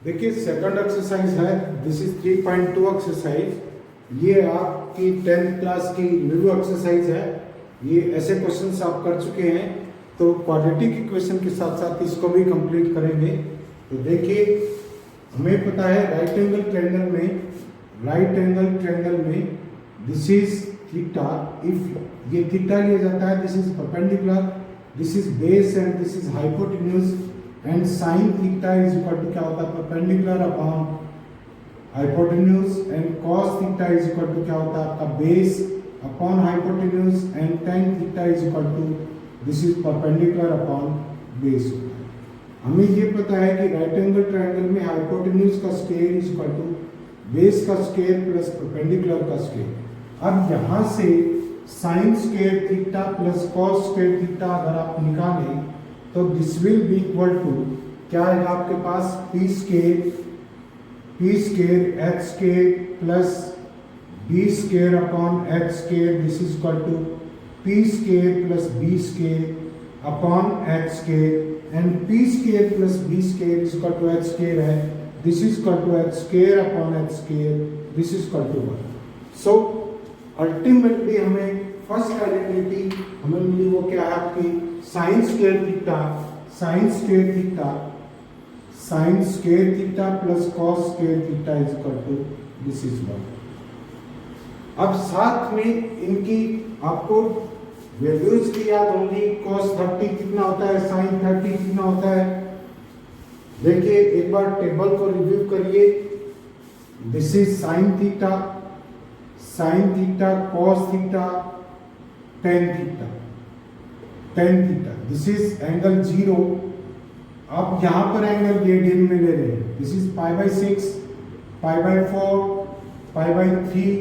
देखिए second exercise है, this is 3.2 exercise. ये आपकी 10th क्लास की रिव्यू एक्सरसाइज है। ये ऐसे क्वेश्चंस आप कर चुके हैं, तो क्वाड्रेटिक इक्वेशन के साथ साथ इसको भी कंप्लीट करेंगे। तो देखिए, हमें पता है राइट एंगल ट्रायंगल में दिस इज थीटा। इफ ये थीटा लिया जाता है, this is perpendicular, this is base and this is hypotenuse and sine theta is equal to क्या होता है, perpendicular upon hypotenuse and cos theta is equal to क्या होता है आपका base upon hypotenuse and tan theta is equal to this is perpendicular upon base. हमें ये पता है कि राइट एंगल ट्रायंगल में हाइपोटेन्यूज का square is equal to base का स्क्वायर प्लस परपेंडिकुलर का स्क्वायर। अब यहाँ से sine square theta plus cos square theta अगर आप निकालें तो this will be equal to क्या आएगा आपके पास, P square H square plus B square upon H square, this is equal to P square plus B square upon H square and P square plus B square is equal to H square है, this is equal to H square upon H square, this is equal to 1। So ultimately हमें first identity हमें मिली, वो क्या है आपकी sine square theta plus cos square theta is equal to this is 1। अब साथ में इनकी आपको वैल्यूज की याद होंगी। cos 30 कितना होता है, sin 30 कितना होता है। देखिए एक बार टेबल को रिव्यू करिए। This is sin theta cos theta tan theta, this is angle 0। अब यहां पर एंगल रेडियन में ले रहे हैं, this is π/6, π/4, π/3,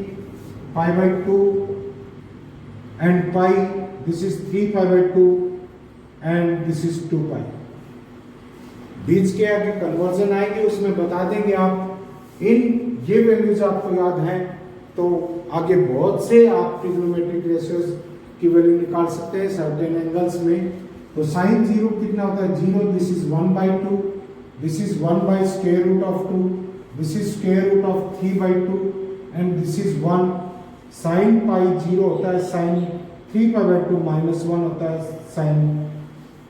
π/2 and pi, this is 3π/2 and this is 2π। बीच के आगे कन्वर्जन आएगी, उसमें बता देंगे आप। इन ये वैल्यूज आपको याद हैं तो आगे बहुत से आप ट्रिग्नोमेट्रिक रेशियोज की वैल्यू निकाल सकते हैं सर्टेन एंगल्स में। तो साइन 0 कितना होता है, 0, this is 1/2, this is 1/√2, this is √3/2 and this is 1। Sine pi 0 होता है, साइन 3π/2 -1 होता है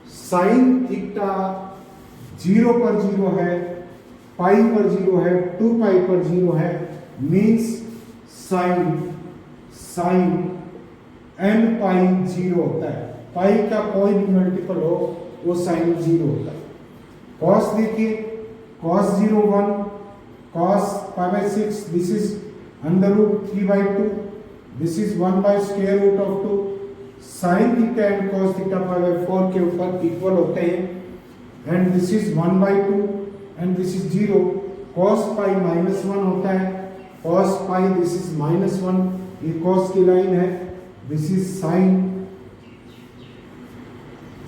साइन थीटा 0 पर 0 है, पाई पर 0 है, 2π पर 0 है, मीन्स साइन n पाई 0 होता है। पाई का कोई भी मल्टीपल हो वो साइन 0 होता है। कॉस देखिए, cos 0 1, cos π/6, this is √3/2, this is 1/√2। Sine theta and cos theta π/4 के ऊपर इक्वल होते हैं and this is 1/2 and this is 0। cos π -1 होता है, cos π दिस इज -1, ये cos की लाइन है, this is sine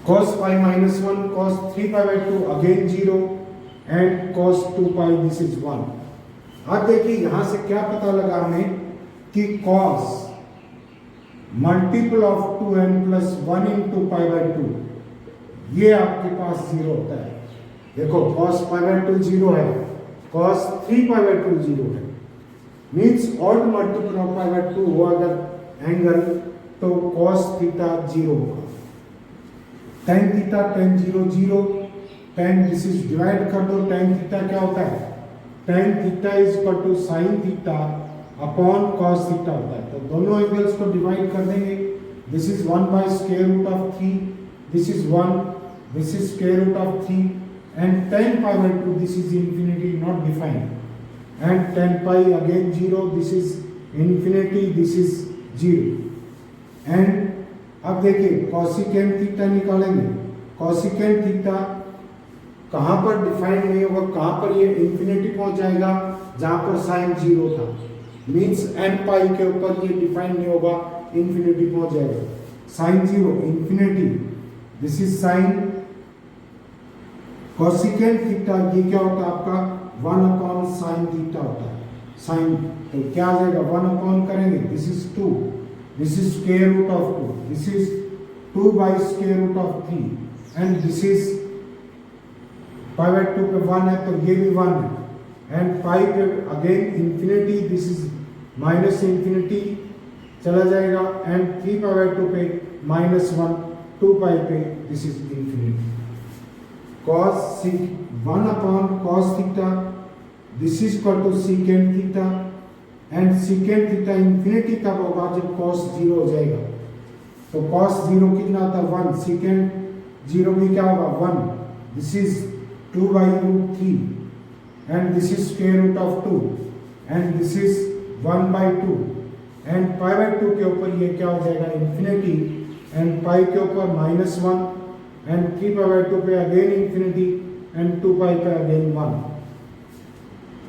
cos π -1, cos 3π/2 again 0 and cos 2π this is 1। अब देखिए यहां से क्या पता लगा हमें कि cos multiple of 2n plus 1 × π/2 ये आपके पास 0 होता है। देखो cos π/2 0 है, cos 3π/2 0 है, मीन्स ऑड मल्टीपल ऑफ π/2 हो अगर एंगल तो cos थीटा 0 होगा। tan theta tan 0 0, tan this is divide कर दो, tan थीटा क्या होता है, tan theta is equal to sin theta upon cos theta होता है। तो दोनों एंगल्स को डिवाइड कर देंगे, this is 1/√3, this is 1, this is √3 and tan π/2 this is infinity not defined and tan π again 0, this is infinity, this is 0 and अब देखिए cosecant theta निकालेंगे। कोसिकेंट थीटा कहां पर डिफाइंड नहीं होगा, कहां पर ये इंफिनिटी पहुंच जाएगा, जहां पर साइन 0 था, मीन्स n पाई के ऊपर ये डिफाइन नहीं होगा, इंफिनिटी पहुंच जाएगा। Sine 0 infinity, this is sine cosecant theta, ये क्या होता है आपका 1/sin थीटा होता है। साइन तो क्या आ जाएगा, 1 करेंगे, this is 2, this is square root of 2, this is 2/√3 and this is pi by 2 पे 1 है तो ये भी 1 है एंड पाई पे again infinity, this is minus infinity चला जाएगा एंड 3 पाई बाय 2 पे -1, 2 पाई पे this is infinity. cos 1 upon cos theta, this is equal to secant theta and secant theta infinity कब होगा, जब cos 0 हो जाएगा। तो cos 0 कितना था 1, secant 0 भी क्या होगा 1, this is 2 by root 3 and this is square root of 2 and this is 1 by 2 and pi by 2 के ऊपर ये क्या हो जाएगा इंफिनिटी एंड पाई के ऊपर -1 एंड 3 पाई बाय 2 पे अगेन इंफिनिटी एंड 2 पाई पे अगेन 1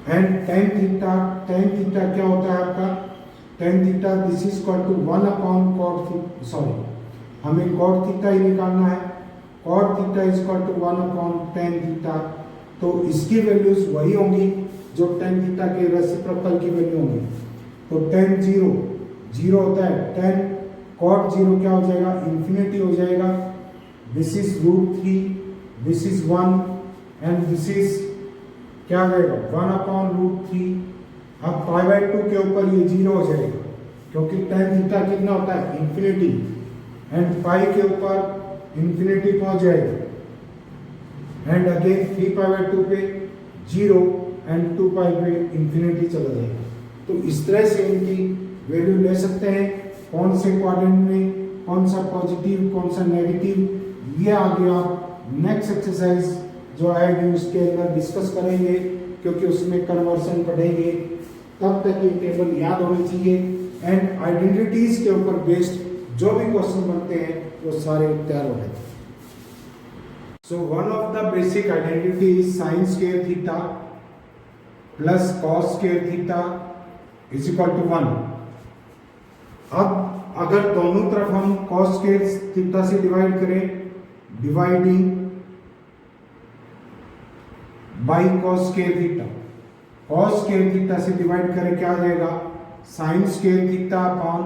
एंड tan थीटा क्या होता है आपका, tan theta this is equal to 1 upon cot theta, sorry हमें cot थीटा ही निकालना है, cot theta is equal to 1 upon tan theta. तो इसकी वैल्यूज वही होंगी जो tan थीटा के रेसिप्रोकल की वैल्यू होंगी। तो tan 0 होता है, tan cot 0 क्या हो जाएगा इंफिनिटी हो जाएगा, this is √3, this is 1 and this is क्या हो जाएगा 1 अपॉन √3। अब पाई बाय 2 के ऊपर ये 0 हो जाएगा क्योंकि tan थीटा कितना होता है इंफिनिटी एंड पाई के ऊपर इंफिनिटी पहुंच जाएगा एंड अगेन 3 पाई बाय 2 पे 0 एंड 2 पाई पे इंफिनिटी चला जाएगा। तो इस तरह से इनकी वैल्यू ले सकते हैं, कौन से क्वाड्रेंट में कौन सा पॉजिटिव कौन सा नेगेटिव, ये आगे आप नेक्स्ट एक्सरसाइज जो आएगी उसके अंदर डिस्कस करेंगे क्योंकि उसमें कन्वर्सन पढ़ेंगे। तब तक ये टेबल याद होनी चाहिए एंड आइडेंटिटीज के ऊपर बेस्ड जो भी क्वेश्चन बनते हैं वो सारे तैयार हो जाते हैं। So one of the basic identity is sine square theta plus cos square theta is equal to 1। अब अगर दोनों तरफ हम कॉस स्क्वायर थीटा से डिवाइड करें, dividing by cos square theta, cos square theta से डिवाइड करें क्या आ जाएगा sine square theta upon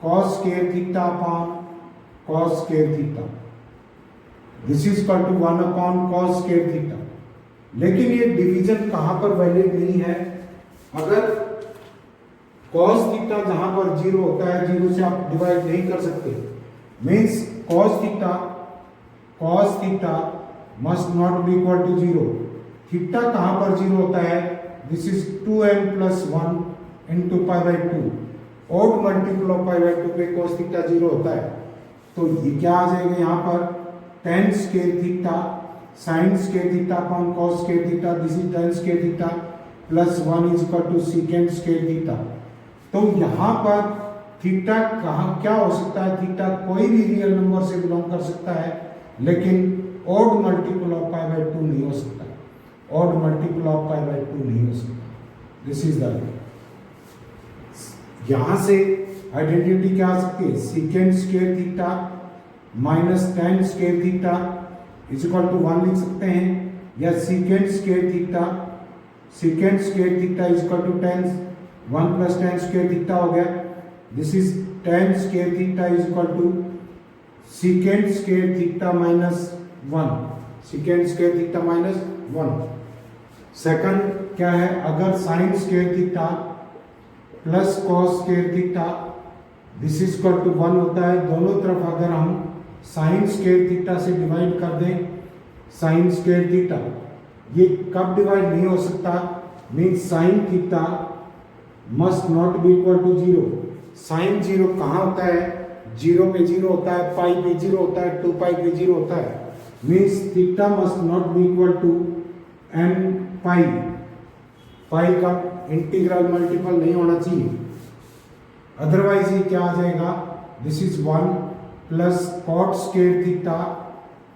cos square theta upon cos square theta, this is equal to 1 upon cos square theta. लेकिन ये division कहां पर वैलिड नहीं है, अगर cos थीटा जहां पर 0 होता है 0 से आप डिवाइड नहीं कर सकते, means cos theta must not be equal to 0। Theta कहां पर 0 होता है, this is 2n plus 1 into pi by 2, odd multiple of pi by 2 पे cos थीटा 0 होता है। तो ये क्या आ जाएगा यहाँ पर tan square theta sine square theta upon cos square theta, this is tan square theta plus 1 is equal to secant square theta. तो यहाँ पर थीटा कहाँ क्या हो सकता है, थीटा कोई भी रियल नंबर से बिलोंग कर सकता है लेकिन odd multiple of pi by 2 नहीं हो सकता, odd multiple of pi by 2 नहीं हो सकता। दिस इज द, यहां से आइडेंटिटी क्या आ सकती है, secant square theta minus tan square theta is equal to 1 लिख सकते हैं, या secant square theta is equal to tan 1 plus tan square theta हो गया, this is tan square theta is equal to secant square theta minus 1, secant square theta minus 1। Second क्या है, अगर sine square theta plus cos square theta this is equal to 1 होता है, दोनों तरफ अगर हम साइन स्क्वायर थीटा से डिवाइड कर दें, साइन स्क्वायर थीटा ये कब डिवाइड नहीं हो सकता, means sine theta must not be equal to 0। Sine 0 कहाँ होता है, 0 पे 0 होता है, पाई पे 0 होता है, 2 पाई पे 0 होता है, means theta must not be equal to n pi, pi का इंटीग्रल मल्टीपल नहीं होना चाहिए, अदरवाइज ये क्या आ जाएगा, this is 1 plus cot square theta,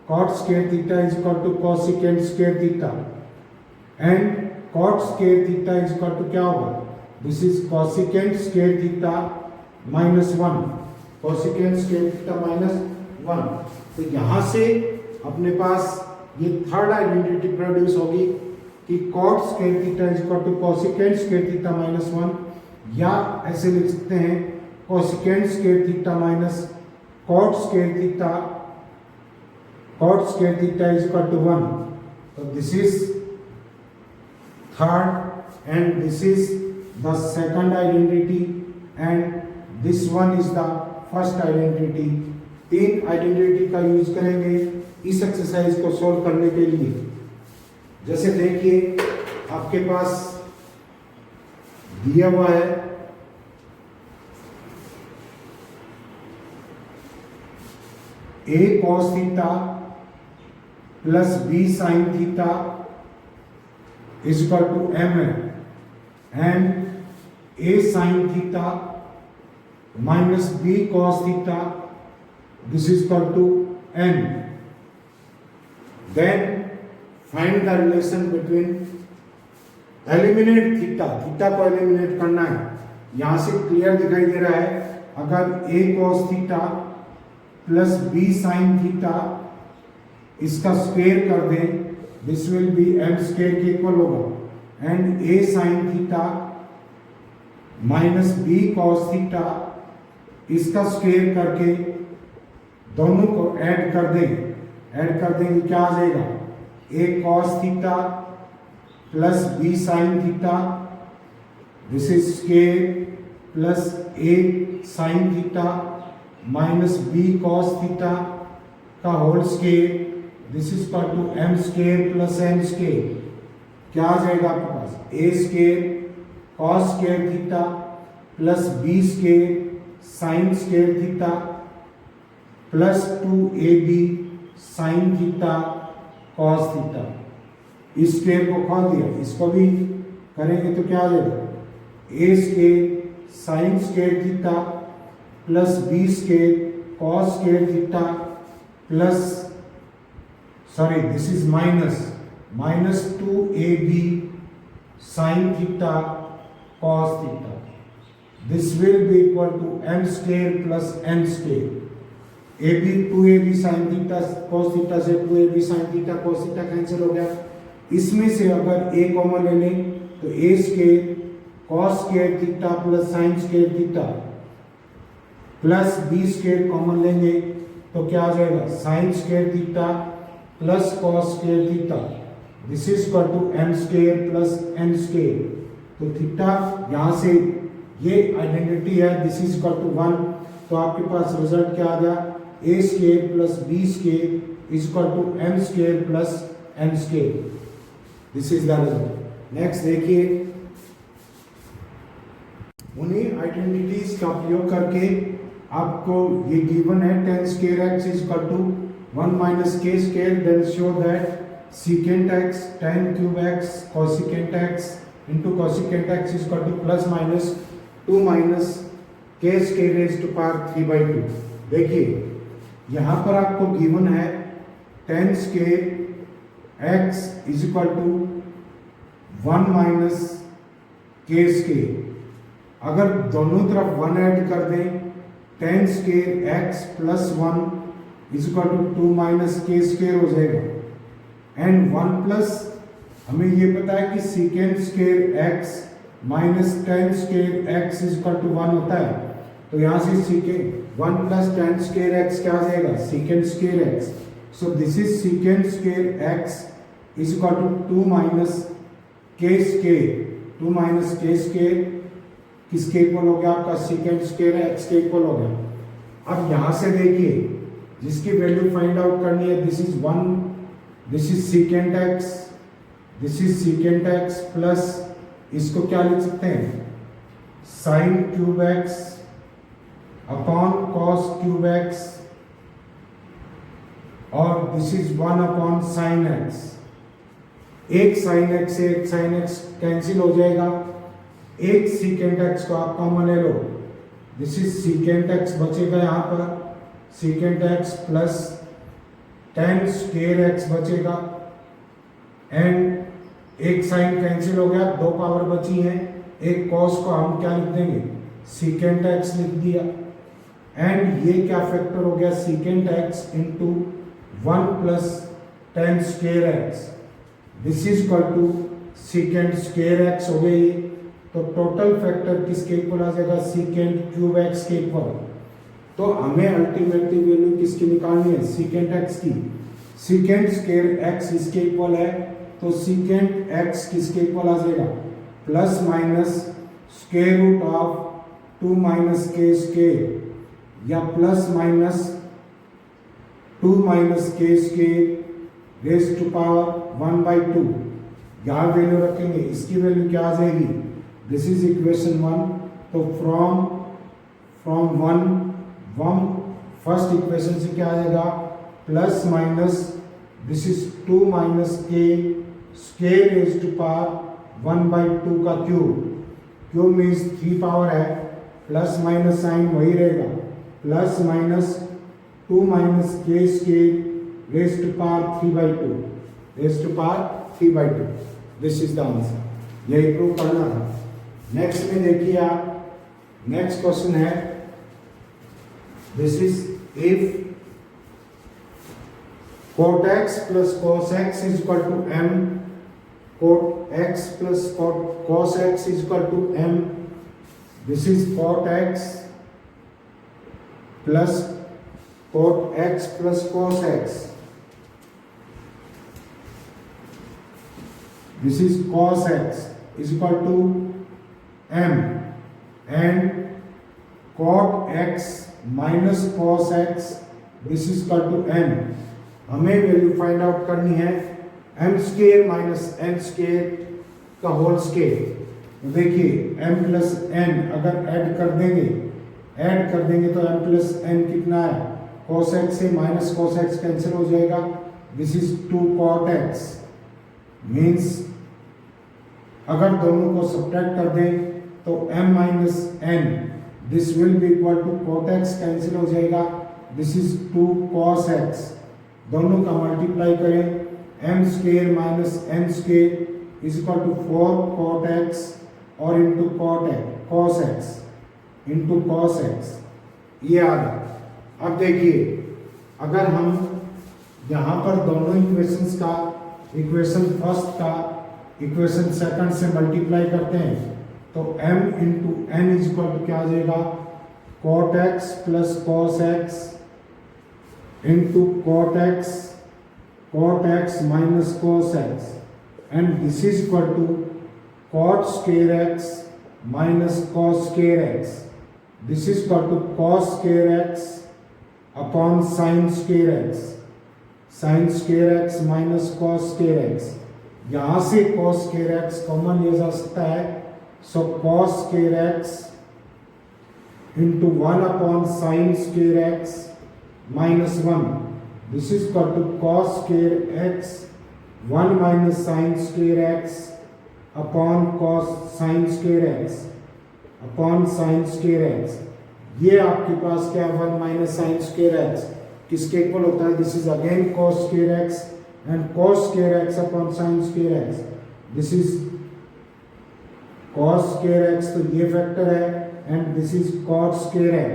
cot square theta is equal to cosecant square theta and cot square theta is equal to क्या होगा, this is cosecant square theta minus 1, cosecant square theta minus 1। तो यहां से अपने पास ये third identity produce होगी कि cot square theta is equal to cosecant square theta minus 1, या ऐसे लिख सकते हैं cosecant square theta minus cot square theta, cot square theta is equal to 1। तो this is third and this is the second identity and this one is the first identity. तीन identity का use करेंगे इस exercise को solve करने के लिए। जैसे देखिए आपके पास दिया हुआ है a cos theta plus b sin theta is equal to m है and a sin theta minus b cos theta this is equal to n। Then find the relation between, eliminate theta, theta को eliminate करना है। यहां से clear दिखाई दे रहा है अगर a cos theta plus b sin theta इसका स्क्वायर कर दें, this will B m square के इक्वल होगा and a sin theta minus b cos theta इसका स्क्वायर करके दोनों को ऐड कर देंगे क्या आ जाएगा, a cos theta plus b sin theta this is square plus a sin theta minus b cos theta का whole square this is equal to m square plus n square. क्या आ जाएगा आपके पास, a square cos square theta plus b square sin square theta plus 2ab sin theta cos theta. इस square को खोल दिया, इसको भी करेंगे तो क्या आ जाएगा, a square sin square theta plus b square cos square theta plus this is minus 2ab sin theta cos theta this will be equal to m square plus n square. ab 2ab sin theta cos theta से 2ab sin theta cos theta cancel हो गया। इसमें से अगर a common ले लें तो a square cos square theta plus sin square theta plus b square common लेंगे तो क्या आ जाएगा, sin square theta plus cos square theta this is equal to m square plus n square. तो theta यहां से ये आइडेंटिटी है, दिस इज इक्वल टू 1, तो आपके पास रिजल्ट क्या आ गया, a square plus b square is equal to m square plus n square. This is the result. Next देखिए, उन्हीं आइडेंटिटीज का प्रयोग करके आपको ये गिवन है tan square x is equal to 1 minus k square, then show that secant x tan cube x cosecant x into cosecant x is equal to plus minus 2 minus k square raise to power 3/2। देखिए यहाँ पर आपको given है tan square x is equal to 1 minus k square. अगर दोनों तरफ 1 add कर दें, tan square x plus 1 is equal to 2 minus k square हो जाएगा एंड 1 प्लस हमें ये पता है कि secant square x minus tan square x is equal to 1 होता है। तो यहाँ से secant 1 plus tan square x क्या आ जाएगा, secant square x। So this is secant square x is equal to 2 minus k square, 2 minus k square किसके equal हो गया, आपका secant स्क्वायर x के इक्वल हो गया। अब यहाँ से देखिए जिसकी वैल्यू फाइंड आउट करनी है, this is 1, this is secant x, this is secant x plus इसको क्या लिख सकते हैं, sin cube x upon cos cube x और this is 1 upon sin x। एक sin x से एक sin x कैंसिल हो जाएगा, एक secant x को आप कॉमन ले लो, दिस इज secant x बचेगा यहाँ पर, secant x plus tan square x बचेगा एंड एक साइन कैंसिल हो गया, 2 पावर बची हैं, एक cos को हम क्या लिख देंगे, secant x लिख दिया एंड ये क्या फैक्टर हो गया, secant x into 1 plus tan square x this is equal to secant square x हो गई। तो टोटल फैक्टर किसके इक्वल आ जाएगा, secant क्यूब x के इक्वल। तो हमें अल्टीमेटली वैल्यू किसकी निकालनी है, secant x की। सीकेंट स्क्वायर एक्स इसके इक्वल है, तो सीकेंट एक्स किसके इक्वल आ जाएगा, plus minus square root of 2 minus k square या plus minus 2 minus k square raise to power 1/2। यहाँ वैल्यू रखेंगे, इसकी वैल्यू क्या आ जाएगी, दिस इज इक्वेशन 1। तो फ्रॉम वन फर्स्ट इक्वेशन से क्या आ जाएगा, plus minus this is 2 minus k square raise to power 1/2 का क्यूब मीन्स 3 पावर है, प्लस माइनस साइन वही रहेगा, plus minus 2 minus k square raise to power 3/2 this is the answer. यही prove करना था। नेक्स्ट में देखिए आप, नेक्स्ट क्वेश्चन है, this is if cot x plus cos x is equal to m, cot x plus cos x is equal to m, this is cot x plus cos x, this is cos x is equal to m, and cot x minus cos x this is equal to n। हमें value find out करनी है m square minus n square का whole square. तो देखिए m plus n अगर add कर देंगे तो m प्लस एन कितना है, cos x से माइनस cos x कैंसिल हो जाएगा, this is 2 cot x means अगर दोनों को सब्ट्रैक्ट कर दें तो m minus n this will be equal to cot x cancel हो जाएगा, दिस इज 2 cos x। दोनों का मल्टीप्लाई करें, m square minus n square is equal to 4 cot x और into cos x into cos x, ये आ गया। अब देखिए अगर हम यहाँ पर दोनों इक्वेशंस का, इक्वेशन फर्स्ट का इक्वेशन सेकंड से मल्टीप्लाई करते हैं तो m into n is equal to क्या आ जाएगा, cot x plus cos x into cot x minus cos x, and this is equal to cot square x minus cos square x, this is equal to cos square x upon sin square x minus cos square x। यहाँ से cos square x common लिया जा सकता है, so cos square x into 1 upon sin square x minus 1, this is equal to cos square x 1 minus sin square x upon cos sin square x। ये आपके पास क्या है, 1 minus sin square x किसके इक्वल होता है, this is again cos square x and cos square x upon sin square x, this is cos square x, तो ये फैक्टर है, and this is cot square x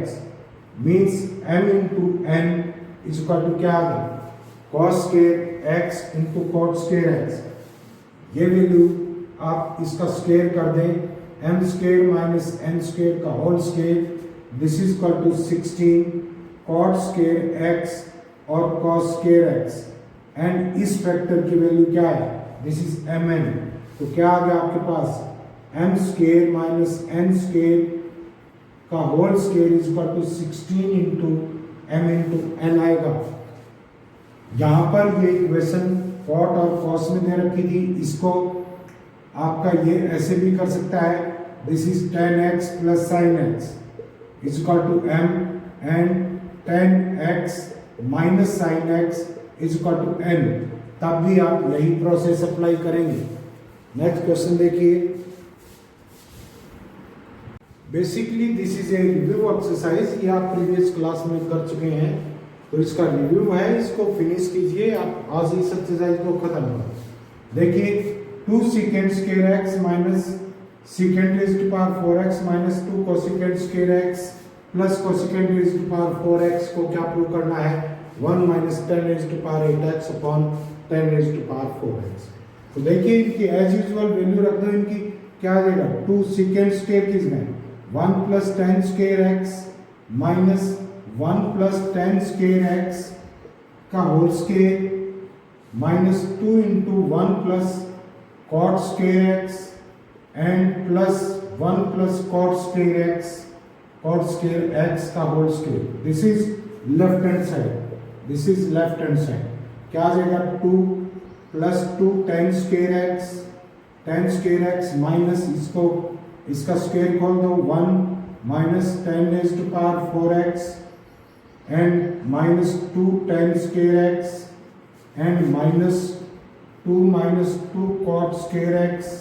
means m into n is equal to क्या आ गया, cos square x into cot square x। ये value आप इसका square कर दें, m square minus n square का whole square, this is equal to 16 cot square x और cos स्क्वायर x, एंड इस फैक्टर की वैल्यू क्या है, दिस इज mn। तो क्या आ गया आपके पास, m square minus n square का whole square is equal to 16 into m into n आएगा। यहाँ पर ये इक्वेशन cot और cos में दे रखी थी, इसको आपका ये ऐसे भी कर सकता है, this is tan x plus sin x is equal to m, and tan x minus sin x is equal to n, तब भी आप यही प्रोसेस अप्लाई करेंगे। नेक्स्ट क्वेश्चन देखिए, basically this is a review exercise, ये आप previous class में कर चुके हैं, तो इसका रिव्यू है, इसको फिनिश कीजिए आप, आज इस एक्सरसाइज को खत्म करो। देखिए 2 secant square x minus secant raised to power 4x minus 2 cosecant square x plus cosecant raised to power 4x को क्या प्रूव करना है, 1 minus 10 raised to power 8x upon 10 raised to power 4x। तो देखिए इनकी एज यूजुअल वैल्यू रख दो, इनकी क्या आ जाएगा, 2 secant square किसमें, 1 plus 10 square x minus 1 plus 10 square x का whole square minus 2 into 1 plus cot square x and plus 1 plus cot square x का whole square. This is left hand side. This is left hand side. क्या आ जाएगा 2 plus 2 tan square x minus इसका square खोल दो 1 minus tan raised to power 4x and minus 2 tan square x and minus 2 cot square x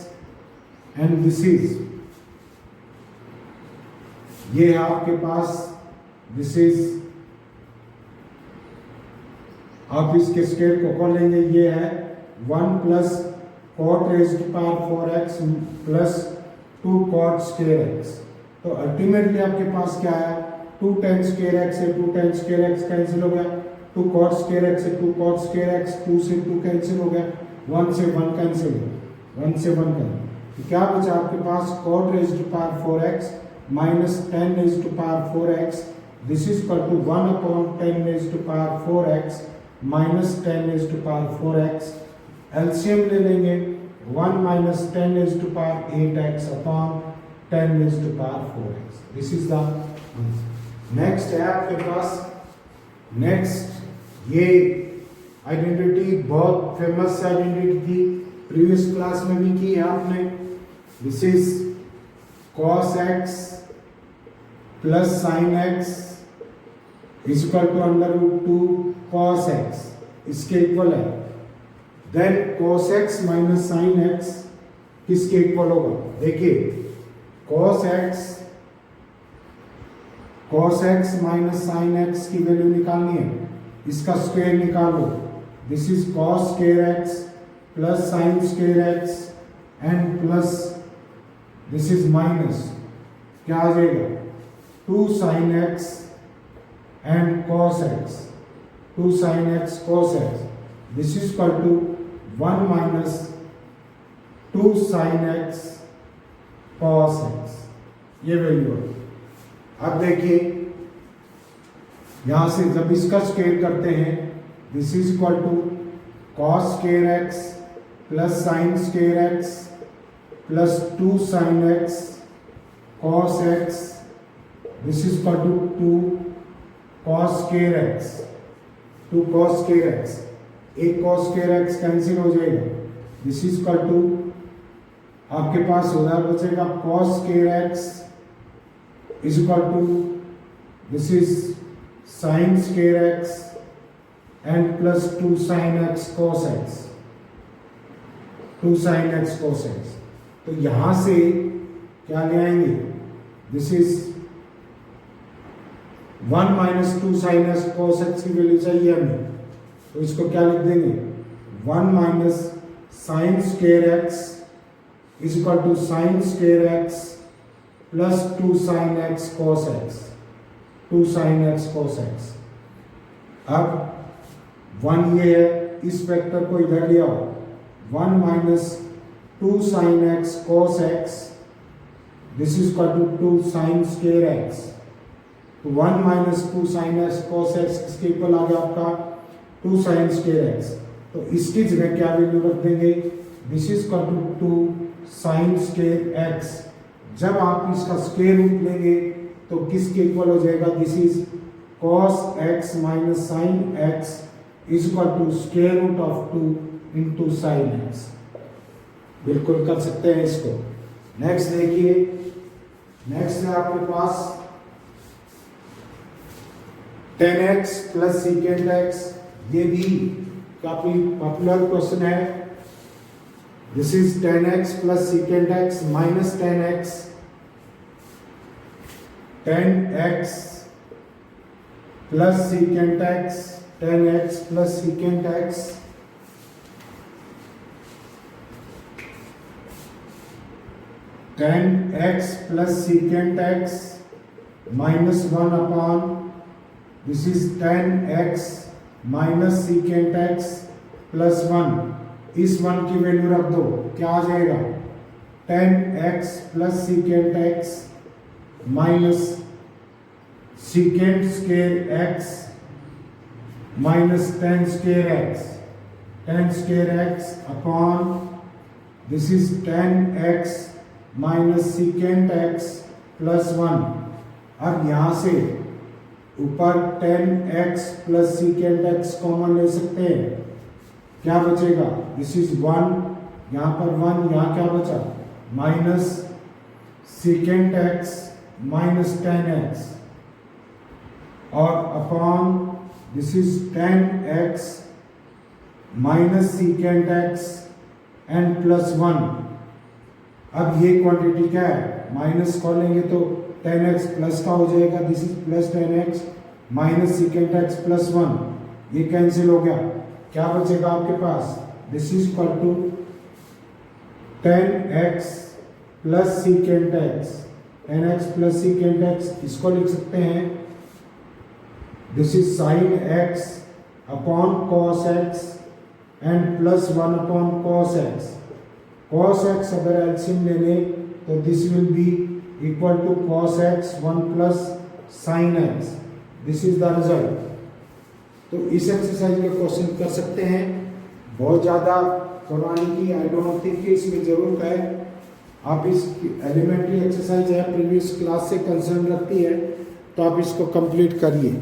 and this is ये है आपके पास दिस इज आप इसके स्क्वायर को कौन लेंगे ये है 1 plus cot raise to power 4x plus 2 cot square x तो अल्टीमेटली आपके पास क्या है 2 tan स्क्वायर x से 2 tan स्क्वायर x कैंसिल हो गया 2 cot स्क्वायर x से 2 cot स्क्वायर x 2 से 2 कैंसिल हो गया 1 से 1 कैंसिल हो गया 1 से 1 कैंसिल तो क्या बचा आपके पास cot raise to power 4x minus 10 raised to power 4x this is equal to 1 upon 10 raised to power 4x minus 10 raised to power 4x LCM ले लेंगे 1 minus 10 raised to power 8x upon 10 raised to power 4x this is the next है आपके पास next ये identity बहुत famous identity थी previous class में भी की है आपने this is cos x plus sin x is equal to under root 2 cos x इसके इक्वल है then cos x minus sin x किसके इक्वल होगा देखिए cos x minus sin x की वैल्यू निकालनी है इसका स्क्वायर निकालो this is cos square x plus sin square x and plus this is minus क्या आ जाएगा 2 sin x and cos x 2 sin x cos x this is equal to 1 minus 2 sin x cos x ये value है अब देखिए यहां से जब इसका स्क्वायर करते हैं this is equal to cos square x plus sin square x plus 2 sin x cos x this is equal to 2 cos square x 2 cos square x एक cos square x कैंसिल हो जाएगा this is equal to आपके पास उधर बचेगा cos square x is equal to this is sin square x and plus 2 sin x cos x 2 sin x cos x तो यहां से क्या ले आएंगे this is 1 minus 2 sin x cos x की वैल्यू चाहिए हमें तो इसको क्या लिख देंगे 1 minus sin square x is equal to sin square x plus 2 sin x cos x 2 sin x cos x अब 1 ये है इस वेक्टर को इधर ले आओ 1 minus 2 sin x cos x this is equal to 2 sin square x तो 1 minus 2 sin x cos x किसके इक्वल आ गया आपका 2 sin square x तो इसकी जगह क्या वैल्यू रख देंगे this is equal to 2 sin square x जब आप इसका स्क्वायर रूट लेंगे तो किसके इक्वल हो जाएगा this is cos x minus sin x is equal to square root of 2 into sin x बिल्कुल कर सकते हैं इसको नेक्स्ट देखिए नेक्स्ट है आपके पास tan x plus secant x ये भी काफी पॉपुलर क्वेश्चन है this is tan x plus secant x minus tan x plus secant x tan x plus secant x tan x plus secant x minus 1 upon this is tan x minus secant x plus 1 इस 1 की value रख दो क्या आ जाएगा tan x plus secant x minus secant square x minus tan square x tan square x upon this is tan x minus secant x plus 1। अब यहाँ से ऊपर tan x plus secant x common ले सकते हैं, क्या बचेगा? This is 1, यहाँ पर 1, यहाँ क्या बचा? Minus secant x minus tan x और upon this is tan x minus secant x and plus 1। अब ये क्वांटिटी क्या है? माइनस खोलेंगे तो tan x प्लस का हो जाएगा, this is plus tan x minus secant x plus 1, ये कैंसिल हो गया, क्या बचेगा आपके पास? This is equal to tan x plus secant x, tan x plus secant x, इसको लिख सकते हैं this is sin x upon cos x and plus 1 upon cos x। cos x अगर एलसीएम ले लें तो this will be equal to cos x 1 plus sin x, this is the result. तो इस एक्सरसाइज में क्वेश्चन कर सकते हैं, बहुत ज़्यादा करवाने की आई डोंट थिंक कि इसमें ज़रूरत है। आप इस एलिमेंट्री एक्सरसाइज है प्रीवियस क्लास से कंसर्न रखती है तो आप इसको कंप्लीट करिए।